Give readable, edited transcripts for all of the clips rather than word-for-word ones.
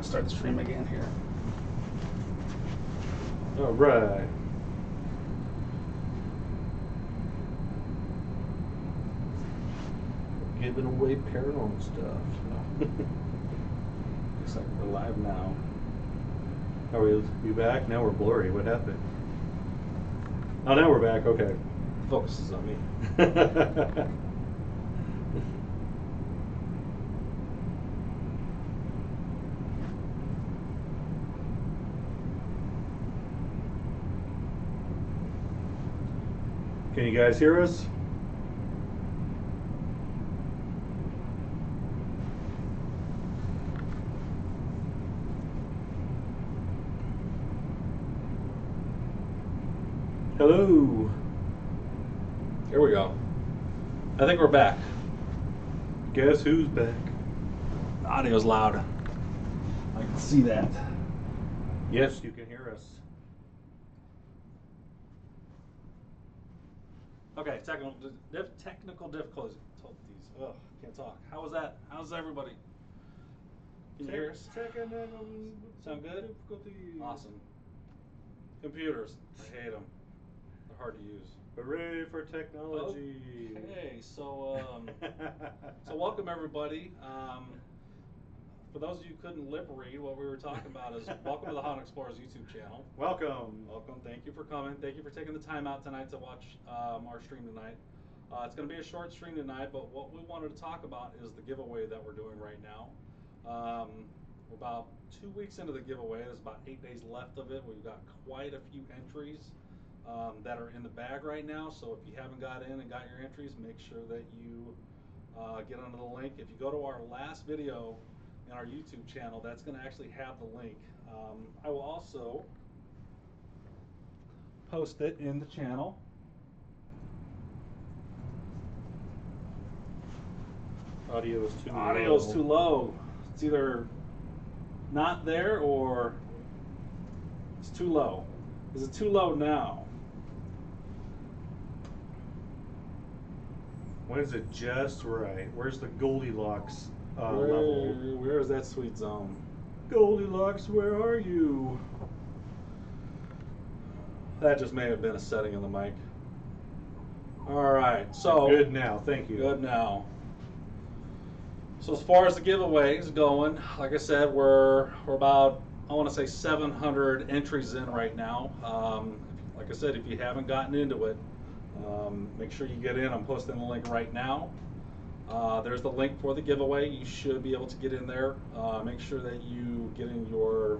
Start the stream again here. All right. Giving away paranormal stuff. Looks like we're live now. Are we back? Now we're blurry. What happened? Oh, now we're back. Okay. Focus is on me. Can you guys hear us? Hello. Here we go. I think we're back. Guess who's back? The audio's loud. I can see that. Yes, you can hear us. Okay, technical difficulties. Ugh, can't talk. How was that? How's everybody? Can you hear us? Sound good? Awesome. Computers. I hate them. They're hard to use. Hooray for technology. Okay, so welcome everybody. For those of you who couldn't lip read, what we were talking about is welcome to the Haunted Explorers YouTube channel. Welcome. Welcome. Thank you for coming. Thank you for taking the time out tonight to watch our stream tonight. It's going to be a short stream tonight, but what we wanted to talk about is the giveaway that we're doing right now. We're about 2 weeks into the giveaway. There's about 8 days left of it. We've got quite a few entries that are in the bag right now. So if you haven't got in and got your entries, make sure that you get onto the link. If you go to our last video in our YouTube channel, that's going to actually have the link. I will also post it in the channel. Audio is too low. Audio's too low. It's either not there or it's too low. Is it too low now? When is it just right? Where's the Goldilocks level? Where is that sweet zone? Goldilocks, where are you? That just may have been a setting in the mic. All right, so good now. Thank you. Good now. So as far as the giveaway is going, like I said, we're about, I want to say 700 entries in right now. Like I said, if you haven't gotten into it, make sure you get in. I'm posting the link right now. There's the link for the giveaway. You should be able to get in there. Make sure that you get in your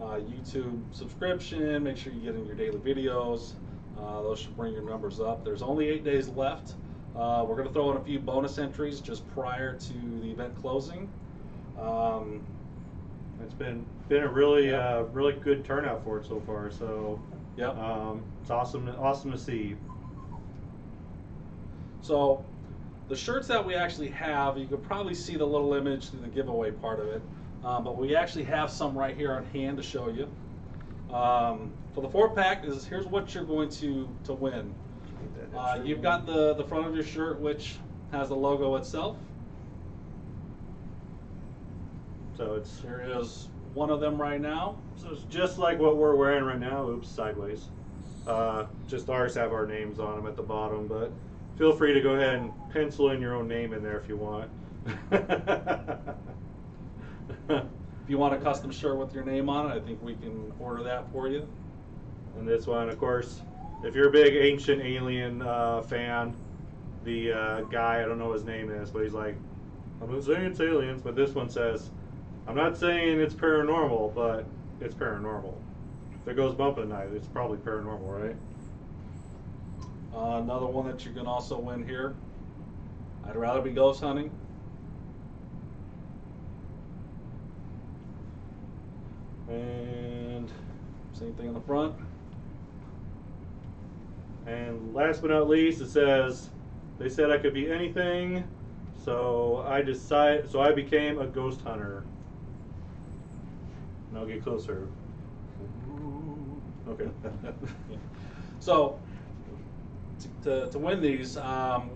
YouTube subscription. Make sure you get in your daily videos. Those should bring your numbers up. There's only 8 days left. We're going to throw in a few bonus entries just prior to the event closing. It's been a really really good turnout for it so far. So yep. It's awesome to see. So the shirts that we actually have, you can probably see the little image through the giveaway part of it, but we actually have some right here on hand to show you. For the 4-pack, here's what you're going to win. You've got the front of your shirt, which has the logo itself. So here is one of them right now. So it's just like what we're wearing right now. Oops, sideways. Just ours have our names on them at the bottom, but feel free to go ahead and pencil in your own name in there if you want. If you want a custom shirt with your name on it, I think we can order that for you. And this one, of course, if you're a big Ancient Alien fan, the guy, I don't know what his name is, but he's like, I'm not saying it's aliens, but this one says, I'm not saying it's paranormal, but it's paranormal. If it goes bump at night, it's probably paranormal, right? Another one that you can also win here. I'd rather be ghost hunting. And same thing in the front. And last but not least, it says, they said I could be anything, so I became a ghost hunter. And I'll get closer. Okay. So to win these,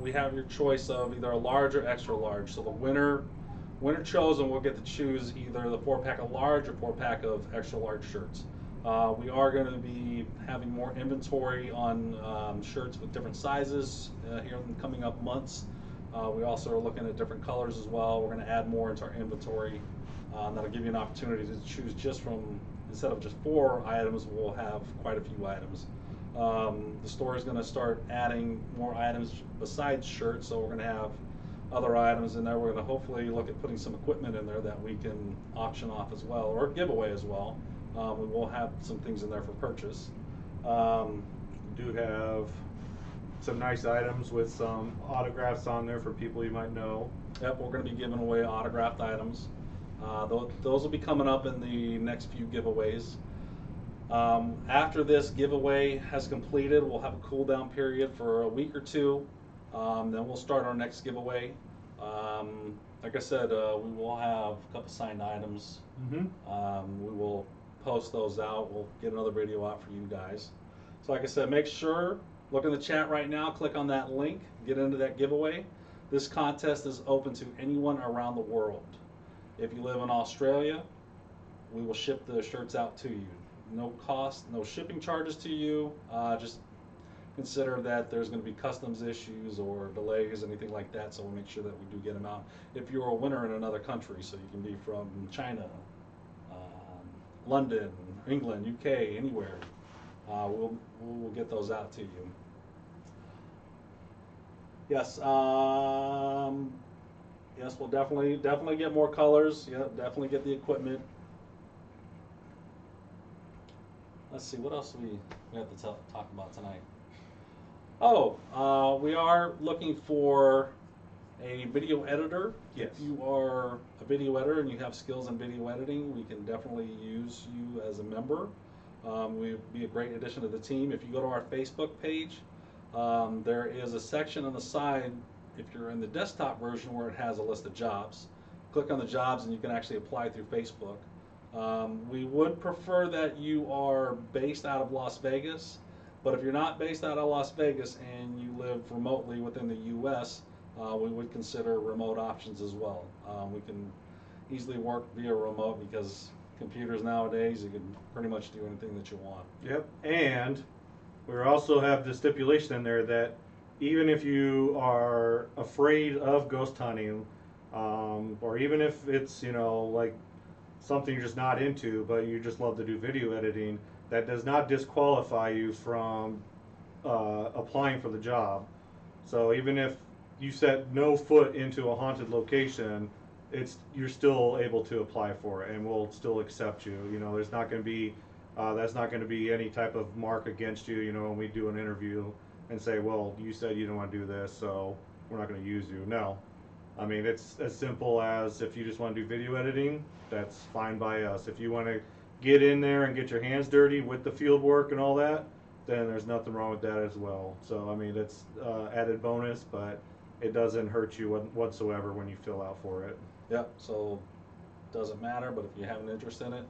we have your choice of either a large or extra large. So the winner Winner chosen will get to choose either the 4-pack of large or 4-pack of extra large shirts. We are going to be having more inventory on shirts with different sizes here in the coming up months. We also are looking at different colors as well. We're going to add more into our inventory. That'll give you an opportunity to choose just from, instead of just 4 items, we'll have quite a few items. The store is going to start adding more items besides shirts, so we're going to have other items in there. We're going to hopefully look at putting some equipment in there that we can auction off as well, or give away as well. We will have some things in there for purchase. We do have some nice items with some autographs on there for people you might know. Yep, we're going to be giving away autographed items. Those will be coming up in the next few giveaways. After this giveaway has completed, we'll have a cool down period for a week or two. Then we'll start our next giveaway. Like I said, we will have a couple signed items. We will post those out. We'll get another video out for you guys. So like I said, make sure, look in the chat right now, click on that link, get into that giveaway. This contest is open to anyone around the world. If you live in Australia, we will ship the shirts out to you. No cost, no shipping charges to you. Just consider that there's going to be customs issues or delays, anything like that, so we'll make sure that we do get them out. If you're a winner in another country, so you can be from China, London, England, UK, anywhere, we'll get those out to you. Yes, yes, we'll definitely get more colors. Yeah, definitely get the equipment. Let's see, what else do we have to talk about tonight? Oh, we are looking for a video editor. Yes. If you are a video editor and you have skills in video editing, we can definitely use you as a member. We'd be a great addition to the team. If you go to our Facebook page, there is a section on the side, if you're in the desktop version, where it has a list of jobs. Click on the jobs and you can actually apply through Facebook. We would prefer that you are based out of Las Vegas, but if you're not based out of Las Vegas and you live remotely within the U.S., we would consider remote options as well. We can easily work via remote because computers nowadays, you can pretty much do anything that you want. Yep, and we also have the stipulation in there that even if you are afraid of ghost hunting, or even if it's, you know, like something you're just not into, but you just love to do video editing, that does not disqualify you from applying for the job. So even if you set no foot into a haunted location, you're still able to apply for it, and we'll still accept you. You know, there's not going to be that's not going to be any type of mark against you. You know, when we do an interview and say, well, you said you didn't want to do this, so we're not going to use you. No, I mean, it's as simple as if you just want to do video editing, that's fine by us. If you want to get in there and get your hands dirty with the field work and all that, then there's nothing wrong with that as well. So I mean, it's added bonus, but it doesn't hurt you whatsoever when you fill out for it. Yep, so doesn't matter, but if you have an interest in it,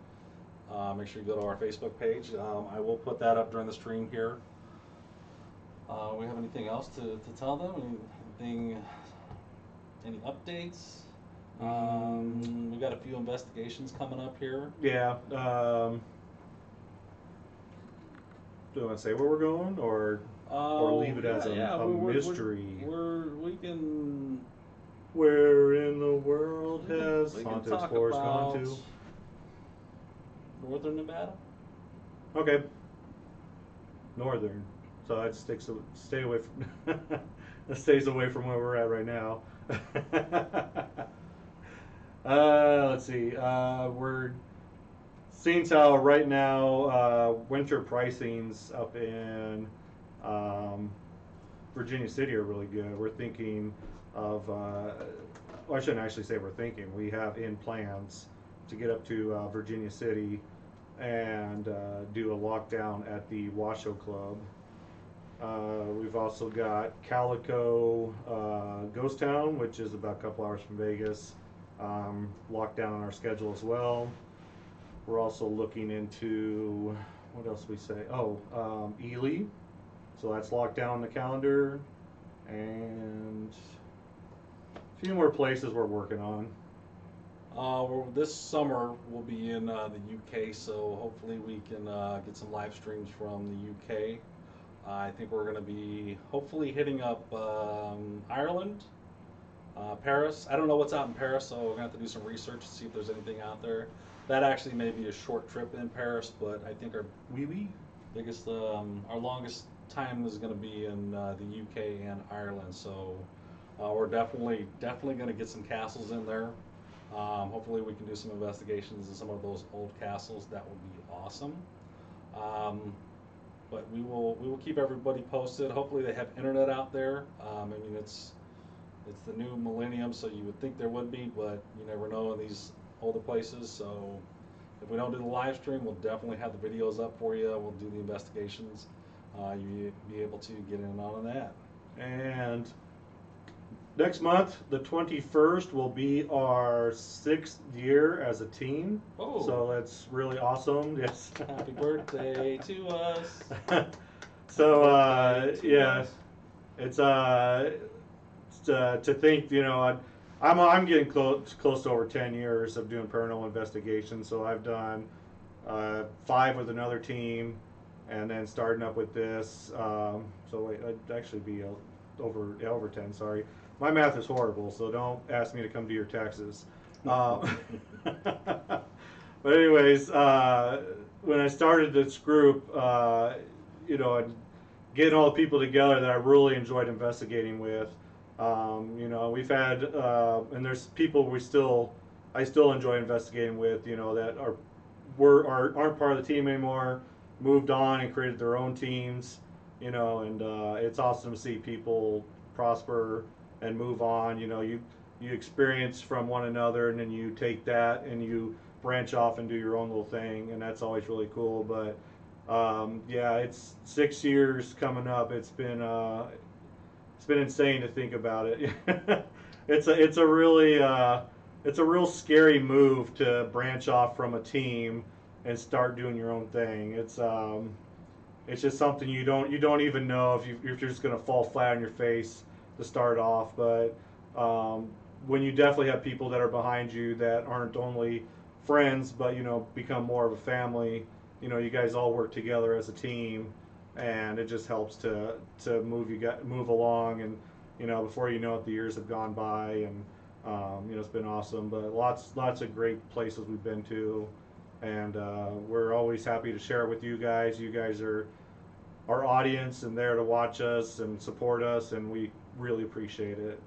make sure you go to our Facebook page. I will put that up during the stream here. We have anything else to tell them? Anything, any updates? We got a few investigations coming up here. Yeah. Do I want to say where we're going, or leave it as a mystery? We can. Where in the world has Haunted Explorers gone to? Northern Nevada. Okay. Northern. So that stay away from. That stays away from where we're at right now. Let's see. We're seeing how right now winter pricings up in Virginia City are really good. We're thinking of, well, I shouldn't actually say we're thinking, we have in plans to get up to Virginia City and do a lockdown at the Washoe Club. We've also got Calico Ghost Town, which is about a couple hours from Vegas, locked down on our schedule as well. We're also looking into, what else we say? Oh, Ely. So that's locked down on the calendar. And a few more places we're working on. This summer we'll be in the UK, so hopefully we can get some live streams from the UK. I think we're going to be hopefully hitting up Ireland, Paris. I don't know what's out in Paris, so we're going to have to do some research to see if there's anything out there. That actually may be a short trip in Paris, but I think our biggest, our longest time is going to be in the UK and Ireland. So we're definitely going to get some castles in there. Hopefully, we can do some investigations in some of those old castles. That would be awesome. Um, but we will keep everybody posted. Hopefully, they have internet out there. I mean, it's the new millennium, so you would think there would be, but you never know in these older places. So if we don't do the live stream, we'll definitely have the videos up for you. We'll do the investigations. You'll be able to get in on that. And next month, the 21st, will be our 6th year as a team. Oh. So that's really awesome. Yes. Happy birthday to us. So yeah, it's to think, you know, I'm getting close to over 10 years of doing paranormal investigations. So I've done 5 with another team, and then starting up with this. So wait, I'd actually be over 10. Sorry, my math is horrible, so don't ask me to come do your taxes. But anyways, when I started this group, you know, getting all the people together that I really enjoyed investigating with. You know, we've had, and there's people I still enjoy investigating with, you know, that aren't part of the team anymore, moved on and created their own teams, you know, and it's awesome to see people prosper and move on. You know, you experience from one another, and then you take that and you branch off and do your own little thing, and that's always really cool. But yeah, it's 6 years coming up. It's been insane to think about it. It's a real scary move to branch off from a team and start doing your own thing. It's just something you don't even know if you're just gonna fall flat on your face to start off. But when you definitely have people that are behind you that aren't only friends, but you know, become more of a family. You know, you guys all work together as a team, and it just helps to move along. And you know, before you know it, the years have gone by, and you know, it's been awesome. But lots of great places we've been to, and we're always happy to share it with you guys. You guys are our audience and there to watch us and support us, and we really appreciate it.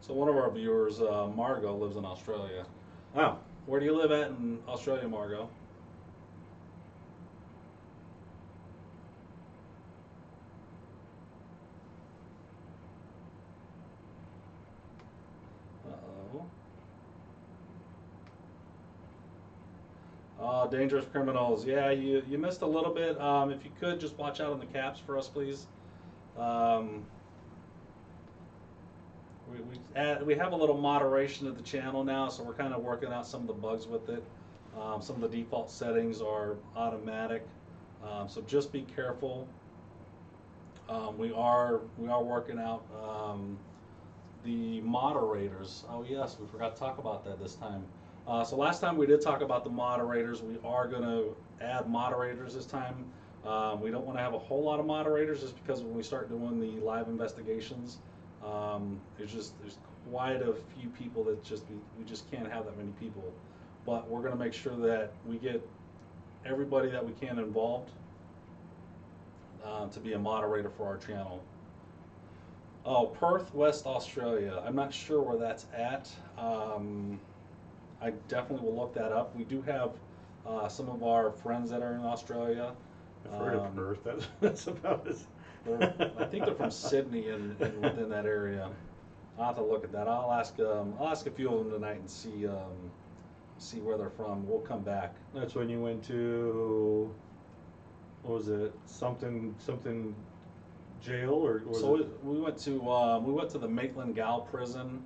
So one of our viewers, Margot, lives in Australia. Oh, Where do you live at in Australia, Margot? Dangerous criminals. Yeah, you missed a little bit. If you could just watch out on the caps for us, please. Um, we have a little moderation of the channel now, so we're kind of working out some of the bugs with it. Some of the default settings are automatic, so just be careful. We are working out the moderators. Oh yes, we forgot to talk about that this time. So last time we did talk about the moderators. We are going to add moderators this time. We don't want to have a whole lot of moderators just because when we start doing the live investigations, there's quite a few people that we just can't have that many people. But we're going to make sure that we get everybody that we can involved to be a moderator for our channel. Oh, Perth, West Australia. I'm not sure where that's at. I definitely will look that up. We do have some of our friends that are in Australia. I've heard of Perth. That's about it. I think they're from Sydney and within that area. I'll have to look at that. I'll ask a few of them tonight and see where they're from. We'll come back. That's when you went to, what was it? Something jail, or was so it? we went to the Maitland Gal prison.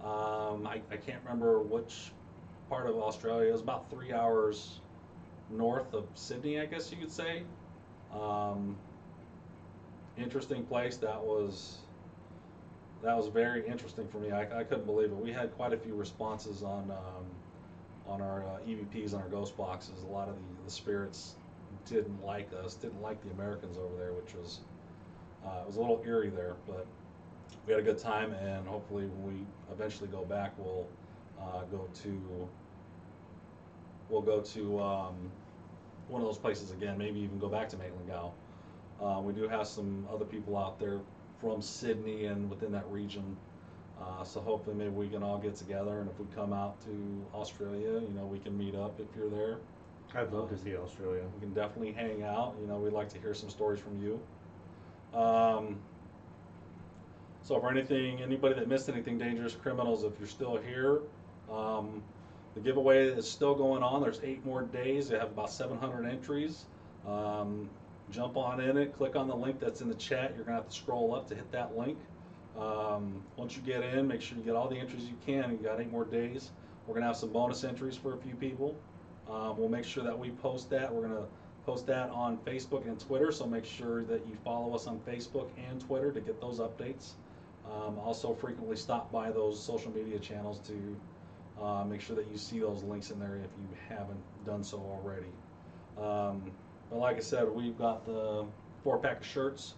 I can't remember which part of Australia. It was about 3 hours north of Sydney, I guess you could say. Interesting place. that was very interesting for me. I couldn't believe it. We had quite a few responses on our EVPs and our ghost boxes. A lot of the spirits didn't like us, didn't like the Americans over there, which was it was a little eerie there, but we had a good time, and hopefully when we eventually go back, go to we'll go to one of those places again. Maybe even go back to Maitland Gal. We do have some other people out there from Sydney and within that region. So hopefully maybe we can all get together, and if we come out to Australia, we can meet up if you're there. I'd love to see Australia. We can definitely hang out. We'd like to hear some stories from you. So for anybody that missed anything, Dangerous Criminals, if you're still here, the giveaway is still going on. There's 8 more days. They have about 700 entries. Jump on in it. Click on the link that's in the chat. You're going to have to scroll up to hit that link. Once you get in, make sure you get all the entries you can. You got 8 more days. We're going to have some bonus entries for a few people. We'll make sure that we post that. We're going to post that on Facebook and Twitter, so make sure that you follow us on Facebook and Twitter to get those updates. Also frequently stop by those social media channels to make sure that you see those links in there if you haven't done so already. But like I said, we've got the 4-pack of shirts.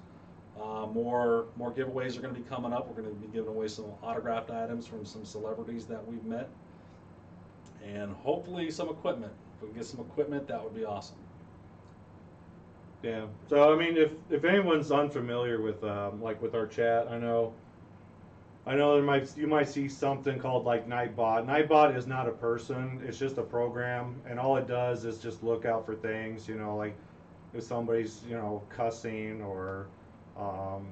More giveaways are going to be coming up. We're going to be giving away some autographed items from some celebrities that we've met, and hopefully some equipment. If we can get some equipment, that would be awesome. Yeah. So I mean, if anyone's unfamiliar with with our chat, I know you might see something called like Nightbot. Nightbot is not a person; it's just a program, and all it does is just look out for things. Like if somebody's cussing or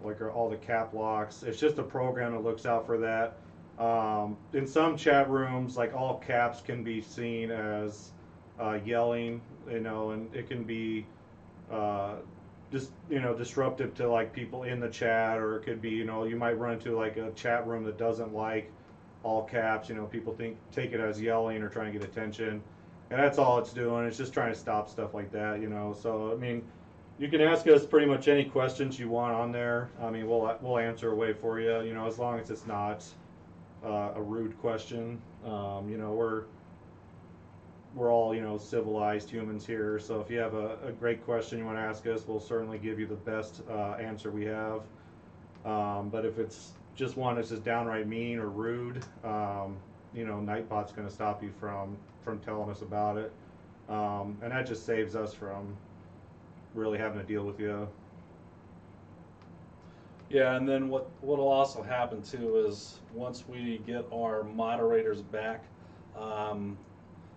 like all the cap locks. It's just a program that looks out for that. In some chat rooms, like all caps can be seen as yelling, and it can be just disruptive to like people in the chat, or it could be you might run into like a chat room that doesn't like all caps. People take it as yelling or trying to get attention, and that's all it's doing. It's just trying to stop stuff like that. So I mean, you can ask us pretty much any questions you want on there. I mean, we'll answer away for you. As long as it's not a rude question. We're all civilized humans here. So if you have a great question you want to ask us, we'll certainly give you the best answer we have. But if it's just one that's just downright mean or rude, Nightbot's going to stop you from telling us about it, and that just saves us from really having to deal with you. Yeah, and then what'll also happen too is once we get our moderators back, a lot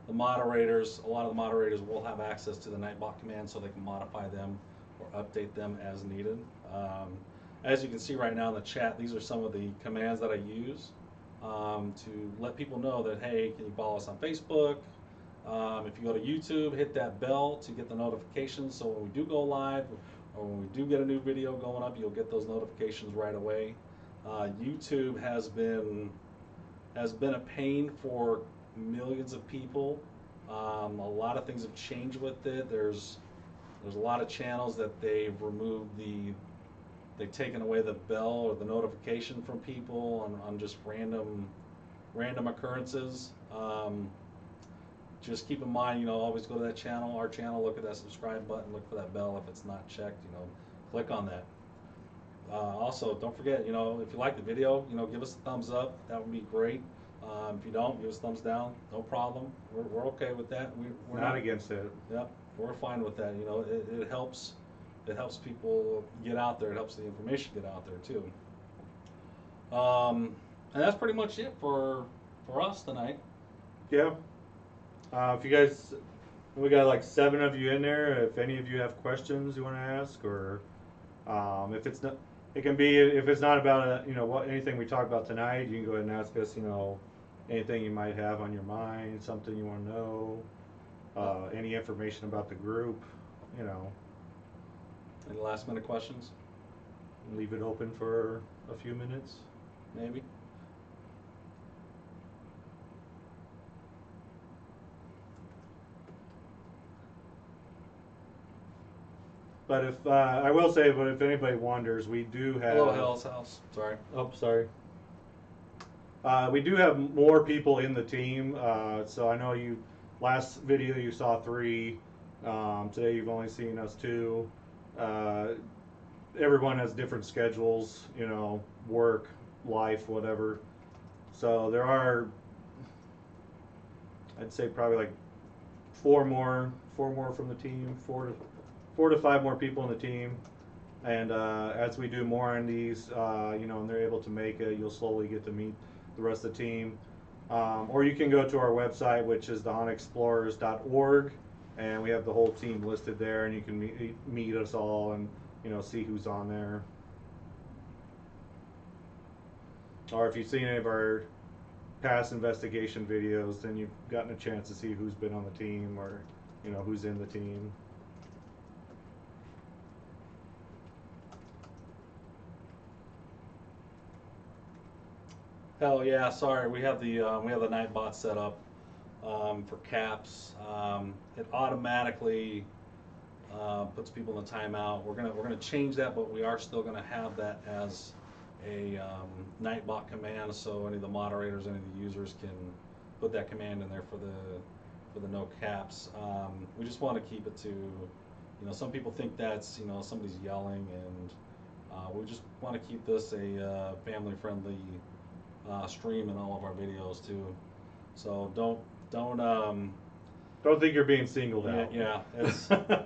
of the moderators will have access to the Nightbot command, so they can modify them or update them as needed. As you can see right now in the chat, these are some of the commands that I use to let people know that, hey, can you follow us on Facebook? If you go to YouTube, hit that bell to get the notifications, so when we do go live or when we do get a new video going up, you'll get those notifications right away. YouTube has been a pain for millions of people. A lot of things have changed with it. There's a lot of channels that they've removed they've taken away the bell or the notification from people on just random occurrences. Just keep in mind, always go to that channel, our channel, look at that subscribe button, look for that bell. If it's not checked, click on that. Also, don't forget, if you like the video, give us a thumbs up. That would be great. If you don't, give us a thumbs down. No problem. We're okay with that. We're not against it. Yep, we're fine with that. It helps. It helps people get out there. It helps the information get out there too. And that's pretty much it for us tonight. Yeah. If you guys, we got like 7 of you in there. If any of you have questions you want to ask, or if it's not, it can be if it's not about anything we talk about tonight, you can go ahead and ask us anything you might have on your mind, something you want to know, any information about the group, Any last minute questions? Leave it open for a few minutes, maybe. But if I will say, but if anybody wonders, we do have. Hello, Hell's House. Sorry. Oh, sorry. We do have more people in the team. So I know last video you saw 3. Today you've only seen us 2. Everyone has different schedules, work, life, whatever. So there are, I'd say probably like 4 more from the team, 4 to 5 more people in the team. And as we do more on these, and they're able to make it, you'll slowly get to meet the rest of the team. Or you can go to our website, which is thehauntedexplorers.org, and we have the whole team listed there, and you can meet us all and see who's on there. Or if you've seen any of our past investigation videos, then you've gotten a chance to see who's been on the team or who's in the team. Hell yeah! Sorry, we have the Nightbot set up for caps. It automatically puts people in the timeout. We're gonna change that, but we are still gonna have that as a Nightbot command, so any of the moderators, any of the users can put that command in there for the no caps. We just want to keep it to, some people think that's somebody's yelling, and we just want to keep this a family-friendly stream in all of our videos too. So don't think you're being singled out. Yeah,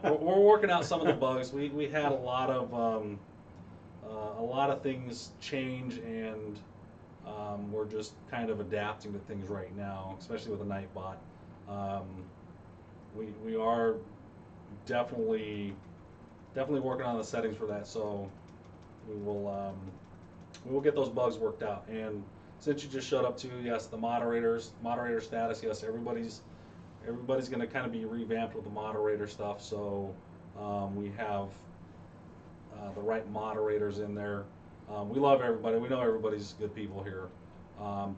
we're working out some of the bugs. We had a lot of things change, and we're just kind of adapting to things right now, especially with the Nightbot. We are definitely working on the settings for that, so we will get those bugs worked out. And since you just showed up too, yes, the moderator status, yes, everybody's going to kind of be revamped with the moderator stuff. So we have the right moderators in there. We love everybody. We know everybody's good people here,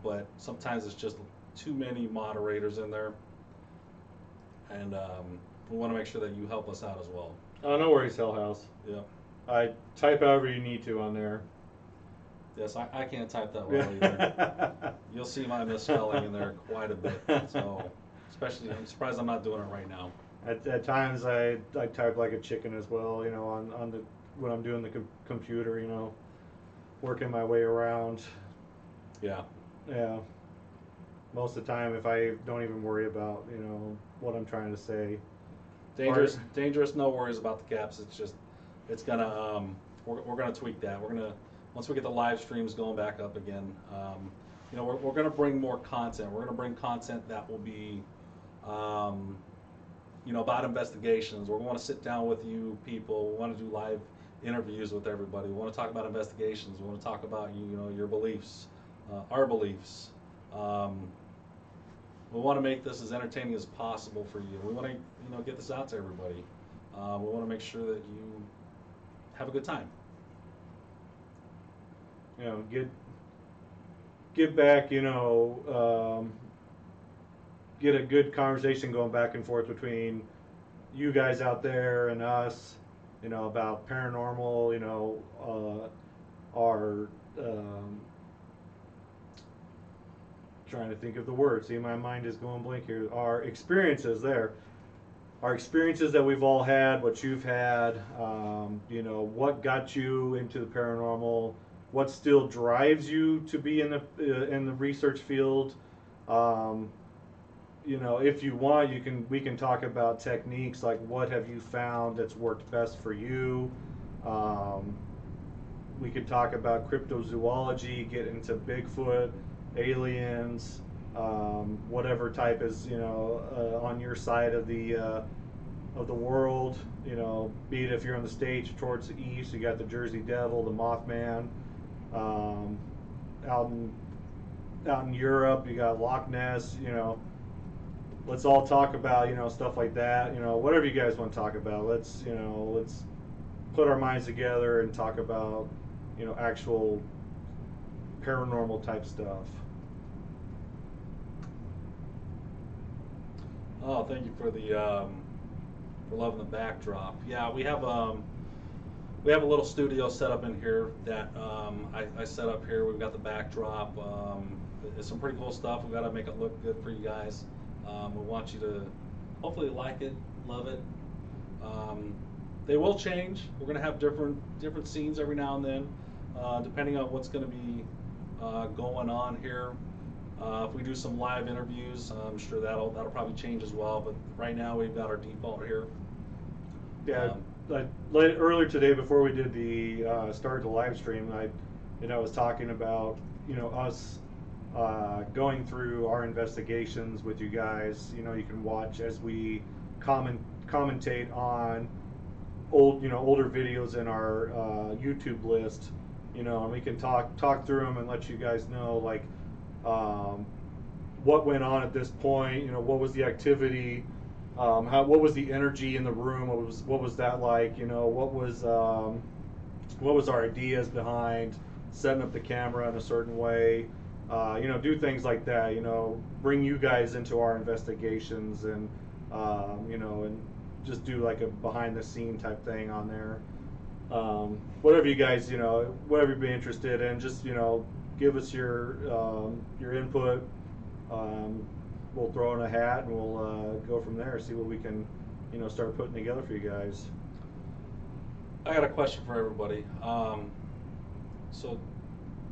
but sometimes it's just too many moderators in there, and we want to make sure that you help us out as well. Oh, no worries, Hell House. Yeah. I type however you need to on there. Yes, I can't type that well either. You'll see my misspelling in there quite a bit. So, especially, I'm surprised I'm not doing it right now. At times I type like a chicken as well. On the when I'm doing the computer. Working my way around. Yeah. Yeah. Most of the time, if I don't even worry about what I'm trying to say. Dangerous. No worries about the caps. It's gonna we're gonna tweak that. Once we get the live streams going back up again, we're going to bring more content. We're going to bring content that will be, about investigations. We're going to sit down with you people. We want to do live interviews with everybody. We want to talk about investigations. We want to talk about your beliefs, our beliefs. We want to make this as entertaining as possible for you. We want to get this out to everybody. We want to make sure that you have a good time. Get back, get a good conversation going back and forth between you guys out there and us, about paranormal, our, trying to think of the word. See, my mind is going blank here. Our experiences that we've all had, what you've had, what got you into the paranormal, what still drives you to be in the research field. If you want, we can talk about techniques like what have you found that's worked best for you. We could talk about cryptozoology, get into Bigfoot, aliens, whatever type is on your side of the world. Be it if you're on the stage towards the east, you got the Jersey Devil, the Mothman. Out in Europe, you got Loch Ness. Let's all talk about stuff like that. Whatever you guys want to talk about. Let's put our minds together and talk about actual paranormal type stuff. Oh, thank you for loving the backdrop. Yeah, we have a little studio set up in here that I set up here. We've got the backdrop. it's some pretty cool stuff. We got to make it look good for you guys. We want you to hopefully like it, love it. Um, they will change. We're going to have different scenes every now and then, depending on what's going to be going on here. If we do some live interviews, I'm sure that'll probably change as well. But right now we've got our default here. Yeah, earlier today before we did the start the live stream, I was talking about us going through our investigations with you guys. You can watch as we commentate on older videos in our YouTube list. And we can talk through them and let you guys know like what went on at this point. What was the activity. What was the energy in the room? What was that like? What was our ideas behind setting up the camera in a certain way? Do things like that. Bring you guys into our investigations and and just do like a behind the scene type thing on there. Whatever you guys whatever you'd be interested in, just give us your input. We'll throw in a hat and we'll go from there. See what we can, start putting together for you guys. I got a question for everybody. So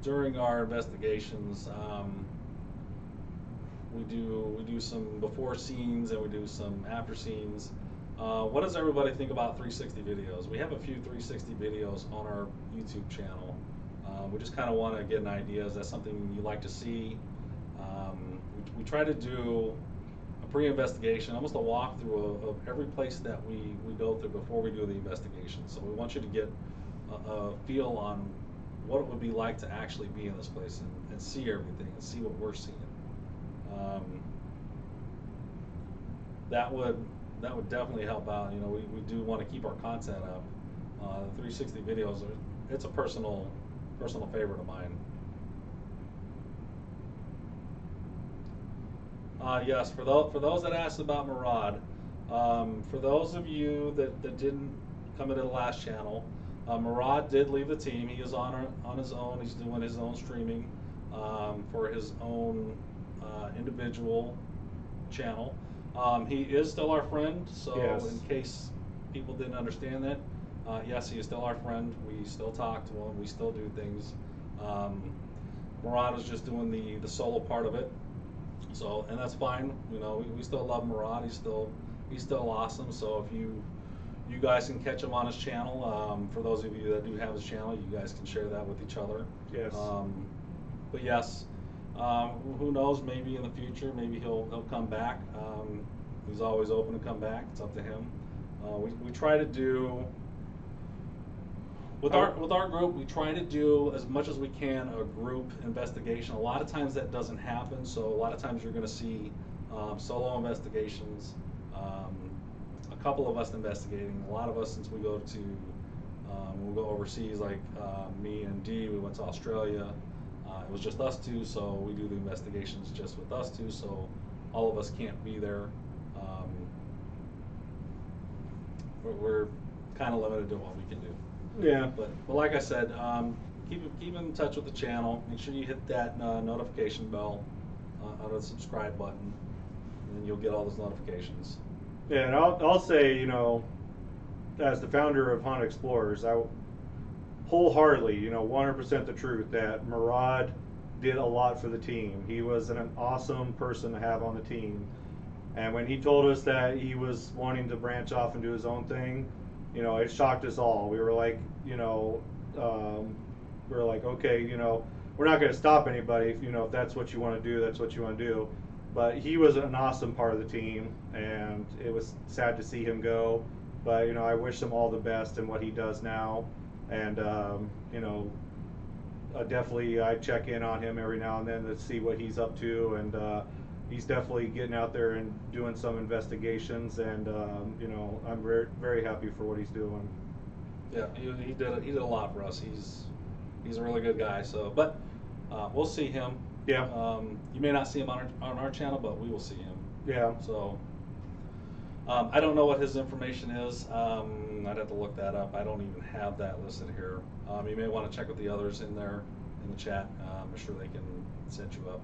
during our investigations, we do some before scenes and we do some after scenes. What does everybody think about 360 videos? We have a few 360 videos on our YouTube channel. We just kind of want to get an idea. Is that something you like to see? We try to do a pre-investigation, almost a walkthrough of every place that we go through before we do the investigation. So we want you to get a feel on what it would be like to actually be in this place and see everything and see what we're seeing. That would definitely help out. We do want to keep our content up. The 360 videos, it's a personal favorite of mine. Yes, for those that asked about Murad, for those of you that didn't come into the last channel, Murad did leave the team. He is on his own. He's doing his own streaming for his own individual channel. He is still our friend, so yes. In case people didn't understand that, yes, he is still our friend. We still talk to him. We still do things. Murad is just doing the solo part of it. So, and that's fine. We still love Murad. He's still awesome. So if you guys can catch him on his channel, for those of you that do have his channel, you guys can share that with each other. Yes. But yes, who knows? Maybe in the future, maybe he'll come back. He's always open to come back. It's up to him. We try to do. With our group, we try to do as much as we can a group investigation. A lot of times that doesn't happen, so a lot of times you're going to see solo investigations, a couple of us investigating. A lot of us, since we go we'll go overseas, like me and Dee, we went to Australia. It was just us two, so we do the investigations just with us two, so all of us can't be there. We're kind of limited to what we can do. Yeah. But like I said, keep in touch with the channel. Make sure you hit that notification bell on the subscribe button, and then you'll get all those notifications. Yeah, and I'll say, as the founder of Haunted Explorers, I wholeheartedly, 100% the truth that Murad did a lot for the team. He was an awesome person to have on the team. And when he told us that he was wanting to branch off and do his own thing, it shocked us all. We were like, okay, we're not going to stop anybody. If that's what you want to do, that's what you want to do. But he was an awesome part of the team, and it was sad to see him go. But I wish him all the best in what he does now. And definitely I check in on him every now and then to see what he's up to, and he's definitely getting out there and doing some investigations, and I'm very, very happy for what he's doing. Yeah, he did a lot for us. He's a really good guy. So, but we'll see him. Yeah. You may not see him on our channel, but we will see him. Yeah. So I don't know what his information is. I'd have to look that up. I don't even have that listed here. You may want to check with the others in there in the chat. I'm sure they can set you up.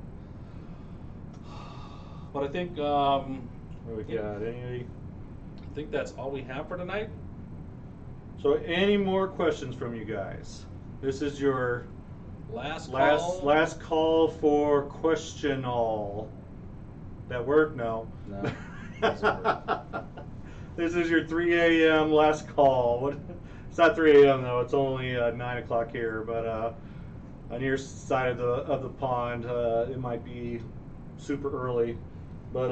But I think What we got? Any? I think that's all we have for tonight. So, any more questions from you guys? This is your Last call. last call for question all. That work? No. No, doesn't work. This is your 3 a.m. last call. What? It's not 3 a.m. though. It's only 9 o'clock here. But on your side of the pond, it might be super early. But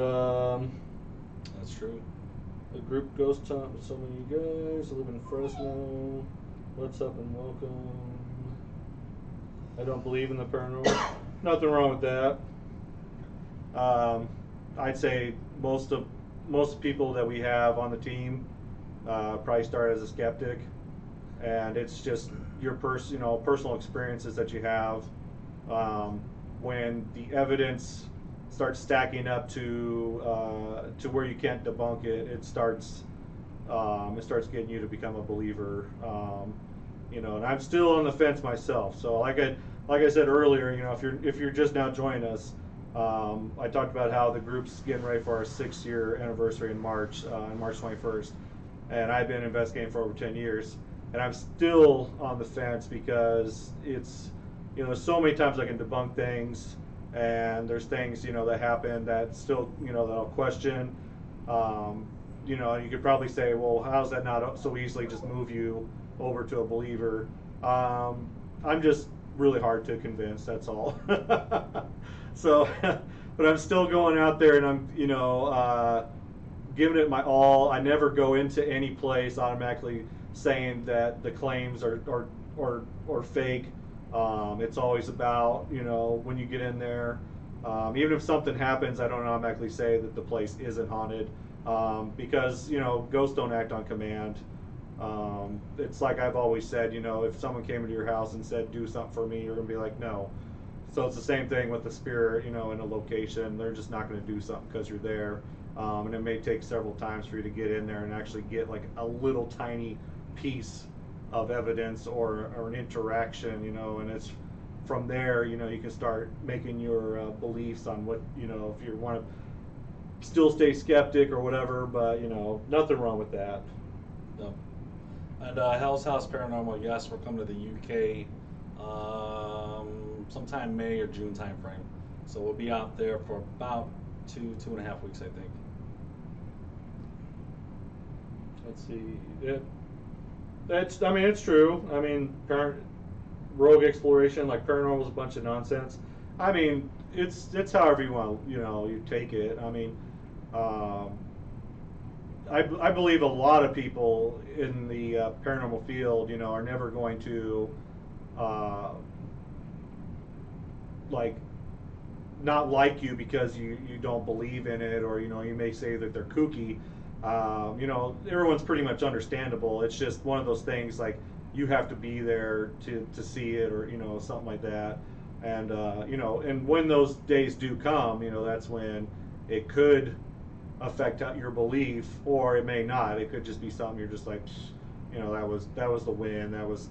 That's true. the group ghost hunt with so many guys. I live in Fresno. What's up and welcome. I don't believe in the paranormal. Nothing wrong with that. I'd say most people that we have on the team probably start as a skeptic, and it's just your personal experiences that you have. When the evidence starts stacking up to where you can't debunk it, it starts getting you to become a believer. And I'm still on the fence myself. So like I said earlier, if you're just now joining us, I talked about how the group's getting ready for our 6-year anniversary in March 21st, and I've been investigating for over 10 years, and I'm still on the fence because it's, so many times I can debunk things, and there's things, that happen that still, that I'll question. And you could probably say, well, how's that not so easily just move you over to a believer? I'm just really hard to convince, that's all. So, but I'm still going out there and I'm, giving it my all. I never go into any place automatically saying that the claims are fake. It's always about, when you get in there, even if something happens, I don't automatically say that the place isn't haunted, because, ghosts don't act on command. It's like I've always said, if someone came into your house and said, do something for me, you're going to be like, no. So it's the same thing with the spirit, in a location. They're just not going to do something because you're there. And it may take several times for you to get in there and actually get like a little tiny piece of evidence or an interaction, and it's from there, you can start making your beliefs on what, if you want to still stay skeptic or whatever, but, nothing wrong with that. No. And Hell's House Paranormal, yes, we're coming to the UK sometime May or June time frame. So we'll be out there for about 2.5 weeks, I think. Let's see. It's true. Rogue exploration, like paranormal, is a bunch of nonsense. It's however you want, you take it. I believe a lot of people in the paranormal field, are never going to not like you because you don't believe in it, or you may say that they're kooky. Everyone's pretty much understandable. It's just one of those things, like you have to be there to see it, or something like that. And and when those days do come, that's when it could affect your belief, or it may not. It could just be something you're just like, that was the wind, that was,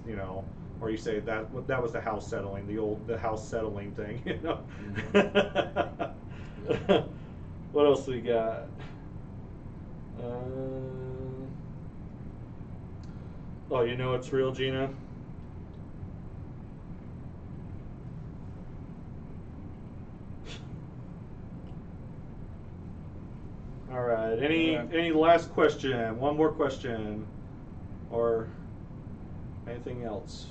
or you say that was the house settling, the house settling thing, Mm-hmm. What else we got? Oh, it's real, Gina? All right. Any last question? One more question, or anything else?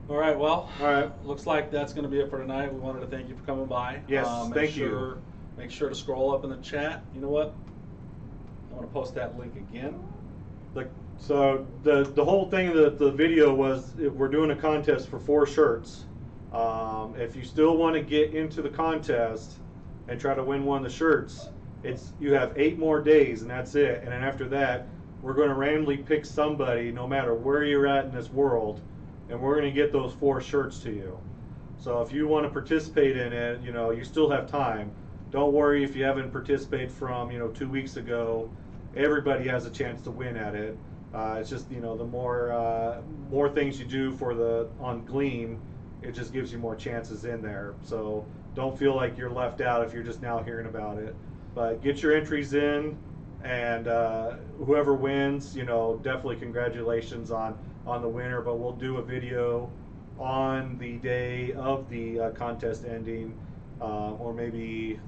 All right, well, All right. looks like that's going to be it for tonight. We wanted to thank you for coming by. Yes, thank you. Make sure to scroll up in the chat. You know what? I'm going to post that link again. So the whole thing of the video was, we're doing a contest for 4 shirts. If you still want to get into the contest and try to win one of the shirts, you have 8 more days, and that's it. And then after that, we're going to randomly pick somebody, no matter where you're at in this world, and we're going to get those 4 shirts to you. So if you want to participate in it, you still have time. Don't worry if you haven't participated from 2 weeks ago. Everybody has a chance to win at it. It's just the more things you do on Gleam, it just gives you more chances in there. So don't feel like you're left out if you're just now hearing about it. But get your entries in, and whoever wins, you know, definitely congratulations on the winner. But we'll do a video on the day of the contest ending, or maybe,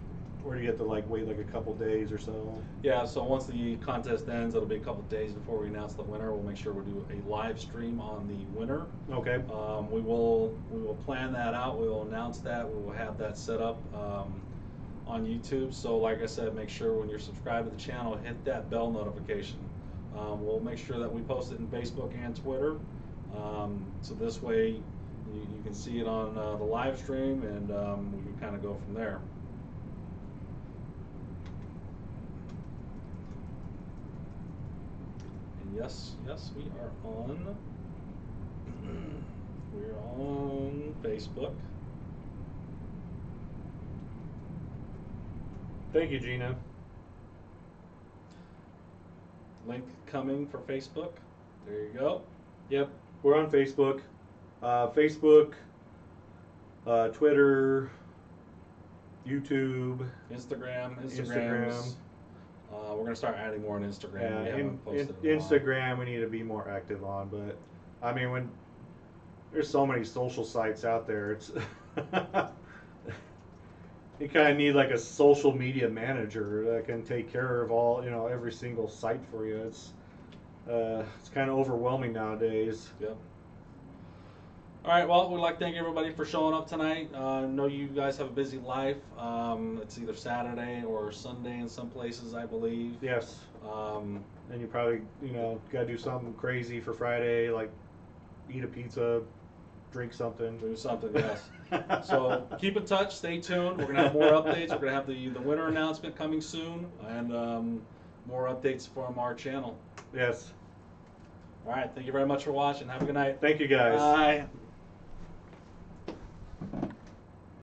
or do you have to like wait like a couple days or so? Yeah, so once the contest ends, it'll be a couple days before we announce the winner. We'll make sure we do a live stream on the winner. Okay. We will plan that out. We will announce that. We will have that set up on YouTube. So like I said, make sure when you're subscribed to the channel, hit that bell notification. We'll make sure that we post it in Facebook and Twitter. So this way you can see it on the live stream, and we can kind of go from there. Yes, we are on. We're on Facebook. Thank you, Gina. Link coming for Facebook. There you go. Yep, we're on Facebook. Facebook, Twitter, YouTube, Instagram. We're gonna start adding more on Instagram. Yeah, we haven't posted in a while. Instagram we need to be more active on, but I mean, when there's so many social sites out there, it's you kind of need like a social media manager that can take care of all, you know, every single site for you. It's kind of overwhelming nowadays. Yep. All right, well, we'd like to thank everybody for showing up tonight. I know you guys have a busy life. It's either Saturday or Sunday in some places, I believe. Yes. And you probably, you know, got to do something crazy for Friday, like eat a pizza, drink something. Do something, yes. So keep in touch, stay tuned. We're going to have more updates. We're going to have the winner announcement coming soon, and more updates from our channel. Yes. All right, thank you very much for watching. Have a good night. Thank you, guys. Bye.